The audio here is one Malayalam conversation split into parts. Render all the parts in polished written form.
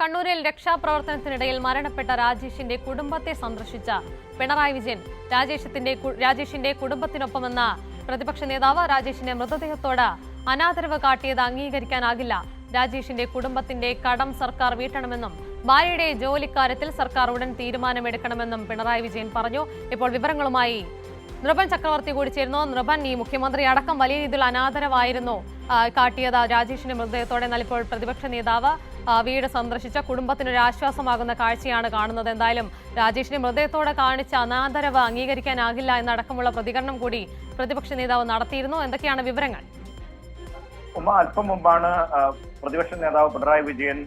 കണ്ണൂരിൽ രക്ഷാപ്രവർത്തനത്തിനിടയിൽ മരണപ്പെട്ട രാജേഷിന്റെ കുടുംബത്തെ സന്ദർശിച്ച പിണറായി വിജയൻ രാജേഷിന്റെ കുടുംബത്തിനൊപ്പമെന്ന പ്രതിപക്ഷ നേതാവ് രാജേഷിന്റെ മൃതദേഹത്തോട് അനാദരവ് കാട്ടിയത് അംഗീകരിക്കാനാകില്ല. രാജേഷിന്റെ കുടുംബത്തിന്റെ കടം സർക്കാർ വീട്ടണമെന്നും ഭാര്യയുടെ ജോലിക്കാര്യത്തിൽ സർക്കാർ ഉടൻ തീരുമാനമെടുക്കണമെന്നും പിണറായി വിജയൻ പറഞ്ഞു. ഇപ്പോൾ വിവരങ്ങളുമായി നൃപൻ ചക്രവർത്തി കൂടി ചേരുന്നു. നൃപൻ, ഈ മുഖ്യമന്ത്രി അടക്കം വലിയ രീതിയിൽ അനാദരവായിരുന്നു കാട്ടിയത് രാജേഷിന്റെ മൃതദേഹത്തോടെ. എന്നാൽ ഇപ്പോൾ പ്രതിപക്ഷ നേതാവ് വീട് സന്ദർശിച്ച കുടുംബത്തിനൊരു ആശ്വാസമാകുന്ന കാഴ്ചയാണ് കാണുന്നത്. എന്തായാലും രാജേഷിന്റെ മൃതദേഹത്തോടെ കാണിച്ച അനാദരവ് അംഗീകരിക്കാനാകില്ല എന്നടക്കമുള്ള പ്രതികരണം കൂടി പ്രതിപക്ഷ നേതാവ് നടത്തിയിരുന്നു. എന്തൊക്കെയാണ് വിവരങ്ങൾ? അല്പം മുമ്പാണ് പ്രതിപക്ഷ നേതാവ് പിണറായി വിജയൻ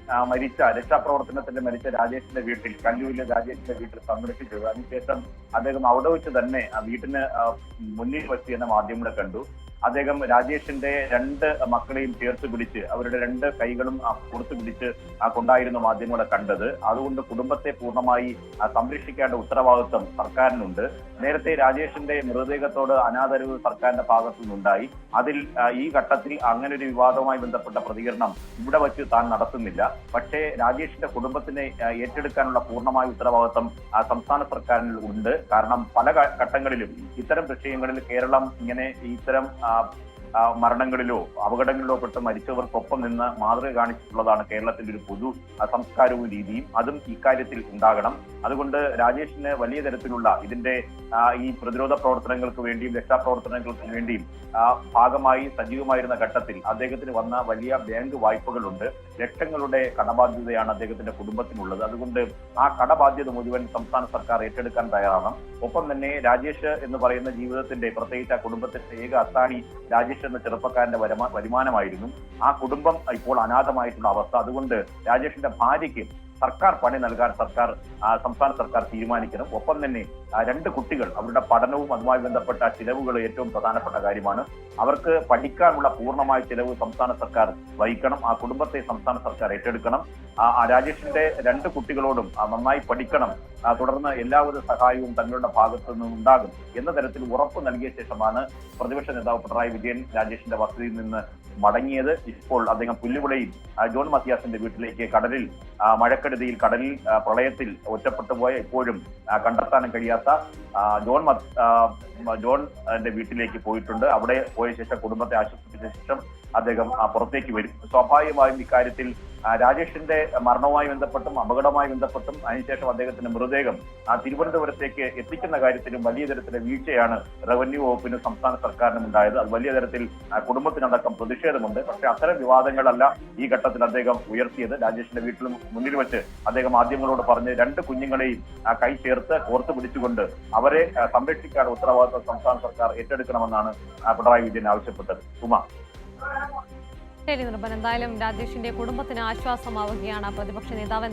രക്ഷാപ്രവർത്തനത്തിന്റെ രാജേഷിന്റെ വീട്ടിൽ, കല്ലൂരിലെ രാജേഷിന്റെ വീട്ടിൽ സന്ദർശിച്ചത്. അതിനുശേഷം അദ്ദേഹം അവിടെ വെച്ച് തന്നെ വീട്ടിന് മുന്നിൽ വെച്ച് എന്ന മാധ്യമങ്ങളെ കണ്ടു. അദ്ദേഹം രാജേഷിന്റെ രണ്ട് മക്കളെയും ചേർത്ത് പിടിച്ച് അവരുടെ രണ്ട് കൈകളും കൊടുത്തു പിടിച്ച് കൊണ്ടായിരുന്നു മാധ്യമങ്ങളെ കണ്ടത്. അതുകൊണ്ട് കുടുംബത്തെ പൂർണ്ണമായി സംരക്ഷിക്കേണ്ട ഉത്തരവാദിത്വം സർക്കാരിനുണ്ട്. നേരത്തെ രാജേഷിന്റെ മൃതദേഹത്തോട് അനാദരവ് സർക്കാരിന്റെ ഭാഗത്തു നിന്നുണ്ടായി. അതിൽ ഈ ഘട്ടത്തിൽ അങ്ങനെ ഒരു വിവാദവുമായി ബന്ധപ്പെട്ട പ്രതികരണം ഇവിടെ വച്ച് താൻ നടത്തുന്നില്ല. പക്ഷേ രാജേഷിന്റെ കുടുംബത്തിനെ ഏറ്റെടുക്കാനുള്ള പൂർണ്ണമായ ഉത്തരവാദിത്വം സംസ്ഥാന സർക്കാരിൽ ഉണ്ട്. കാരണം പല ഘട്ടങ്ങളിലും ഇത്തരം വിഷയങ്ങളിൽ കേരളം ഇങ്ങനെ ഇത്തരം മരണങ്ങളിലോ അപകടങ്ങളിലോ പെട്ട് മരിച്ചവർക്കൊപ്പം നിന്ന് മാതൃക കാണിച്ചിട്ടുള്ളതാണ് കേരളത്തിന്റെ ഒരു പൊതു സംസ്കാരവും രീതിയും. അതും ഇക്കാര്യത്തിൽ ഉണ്ടാകണം. അതുകൊണ്ട് രാജേഷിന് വലിയ തരത്തിലുള്ള ഇതിന്റെ ഈ പ്രതിരോധ പ്രവർത്തനങ്ങൾക്ക് വേണ്ടിയും രക്ഷാപ്രവർത്തനങ്ങൾക്ക് വേണ്ടിയും ഭാഗമായി സജീവമായിരുന്ന ഘട്ടത്തിൽ അദ്ദേഹത്തിന് വന്ന വലിയ ബാങ്ക് വായ്പകളുണ്ട്. ലക്ഷങ്ങളുടെ കടബാധ്യതയാണ് അദ്ദേഹത്തിന്റെ കുടുംബത്തിനുള്ളത്. അതുകൊണ്ട് ആ കടബാധ്യത മുഴുവൻ സംസ്ഥാന സർക്കാർ ഏറ്റെടുക്കാൻ തയ്യാറാണ്. ഒപ്പം തന്നെ രാജേഷ് എന്ന് പറയുന്ന ജീവിതത്തിന്റെ, പ്രത്യേകിച്ച് ആ കുടുംബത്തിന്റെ ഏക അത്താണി രാജേഷ് എന്ന ചെറുപ്പക്കാരന്റെ വരുമാനമായിരുന്നു. ആ കുടുംബം ഇപ്പോൾ അനാഥമായിട്ടുള്ള അവസ്ഥ. അതുകൊണ്ട് രാജേഷിന്റെ ഭാര്യയ്ക്ക് സർക്കാർ പണി നൽകാൻ സംസ്ഥാന സർക്കാർ തീരുമാനിക്കണം. ഒപ്പം തന്നെ രണ്ട് കുട്ടികൾ, അവരുടെ പഠനവും അതുമായി ബന്ധപ്പെട്ട ചിലവുകൾ ഏറ്റവും പ്രധാനപ്പെട്ട കാര്യമാണ്. അവർക്ക് പഠിക്കാനുള്ള പൂർണ്ണമായ ചിലവ് സംസ്ഥാന സർക്കാർ വഹിക്കണം. ആ കുടുംബത്തെ സംസ്ഥാന സർക്കാർ ഏറ്റെടുക്കണം. രാജേഷിന്റെ രണ്ട് കുട്ടികളോടും നന്നായി പഠിക്കണം, തുടർന്ന് എല്ലാവിധ സഹായവും തങ്ങളുടെ ഭാഗത്തു നിന്നും ഉണ്ടാകും എന്ന തരത്തിൽ ഉറപ്പ് നൽകിയ ശേഷമാണ് പ്രതിപക്ഷ നേതാവ് പിണറായി വിജയൻ രാജേഷിന്റെ വസതിയിൽ നിന്ന് മടങ്ങിയത്. ഇപ്പോൾ അദ്ദേഹം പുല്ലുവിളയിൽ ജോൺ മത്യാസിന്റെ വീട്ടിലേക്ക് മഴക്കെടുതിയിൽ കടലിൽ പ്രളയത്തിൽ ഒറ്റപ്പെട്ടു പോയ, ഇപ്പോഴും കണ്ടെത്താനും കഴിയാത്ത ജോണിന്റെ വീട്ടിലേക്ക് പോയിട്ടുണ്ട്. അവിടെ പോയ ശേഷം കുടുംബത്തെ ആശ്വസിപ്പിച്ച ശേഷം അദ്ദേഹം പുറത്തേക്ക് വരും. സ്വാഭാവികമായും ഇക്കാര്യത്തിൽ രാജേഷിന്റെ മരണവുമായി ബന്ധപ്പെട്ടും അപകടവുമായി ബന്ധപ്പെട്ടും അതിനുശേഷം അദ്ദേഹത്തിന്റെ മൃതദേഹം തിരുവനന്തപുരത്തേക്ക് എത്തിക്കുന്ന കാര്യത്തിലും വലിയ തരത്തിലെ വീഴ്ചയാണ് റവന്യൂ വകുപ്പിനും സംസ്ഥാന സർക്കാരിനും ഉണ്ടായത്. അത് വലിയ തരത്തിൽ കുടുംബത്തിനടക്കം പ്രതിഷേധമുണ്ട്. പക്ഷെ അത്തരം വിവാദങ്ങളല്ല ഈ ഘട്ടത്തിൽ അദ്ദേഹം ഉയർത്തിയത്. രാജേഷിന്റെ വീട്ടിലും മുന്നിൽ വെച്ച് അദ്ദേഹം മാധ്യമങ്ങളോട് പറഞ്ഞ് രണ്ട് കുഞ്ഞുങ്ങളെയും കൈ ചേർത്ത് കോർത്തു പിടിച്ചുകൊണ്ട് അവരെ സംരക്ഷിക്കാനുള്ള ഉത്തരവാദിത്വം സംസ്ഥാന സർക്കാർ ഏറ്റെടുക്കണമെന്നാണ് പിണറായി വിജയൻ ആവശ്യപ്പെട്ടത്. ശരി നിർഭൻ, എന്തായാലും രാജേഷിന്റെ കുടുംബത്തിന് ആശ്വാസമാവുകയാണ് പ്രതിപക്ഷ നേതാവ്.